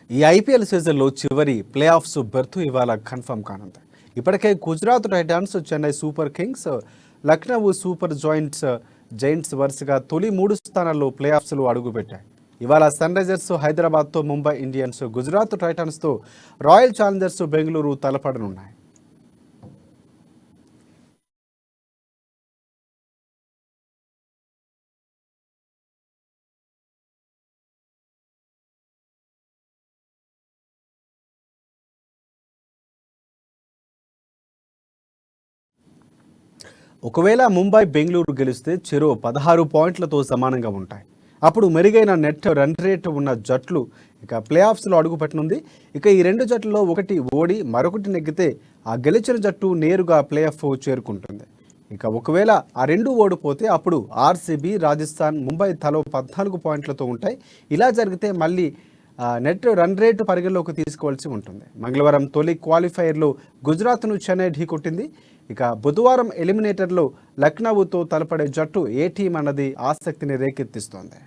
ఈ ఐపీఎల్ సీజన్లో చివరి ప్లే ఆఫ్స్ బెర్త్ ఇవాళ కన్ఫర్మ్ కానుంది. ఇప్పటికే Gujarat Titans, Chennai super Kings, Lucknow super Giants వరుసగా తొలి 3 స్థానాల్లో ప్లే ఆఫ్స్లో అడుగుపెట్టాయి. ఇవాళ సన్ రైజర్స్ హైదరాబాద్తో ముంబై ఇండియన్స్, గుజరాత్ టైటాన్స్తో రాయల్ ఛాలెంజర్స్ బెంగళూరు తలపడనున్నాయి. ఒకవేళ ముంబై, బెంగళూరు గెలిస్తే చెరో 16 పాయింట్లతో సమానంగా ఉంటాయి. అప్పుడు మెరుగైన నెట్ రన్ రేట్ ఉన్న జట్లు ఇక ప్లే ఆఫ్స్లో అడుగుపెట్టనుంది. ఇక ఈ 2 జట్లలో ఒకటి ఓడి మరొకటి నెగ్గితే ఆ గెలిచిన జట్టు నేరుగా ప్లే ఆఫ్ చేరుకుంటుంది. ఇక ఒకవేళ ఆ 2 ఓడిపోతే అప్పుడు ఆర్సీబీ, రాజస్థాన్, ముంబై తలో 14 పాయింట్లతో ఉంటాయి. ఇలా జరిగితే మళ్ళీ నెట్ రన్ రేటు పరిగణలోకి తీసుకోవాల్సి ఉంటుంది. మంగళవారం తొలి క్వాలిఫైయర్లో గుజరాత్ను చెన్నై ఢీకొట్టింది. ఇక బుధవారం ఎలిమినేటర్లో లక్నోతో తలపడే జట్టు ఏ టీం అన్నది ఆసక్తిని రేకెత్తిస్తోంది.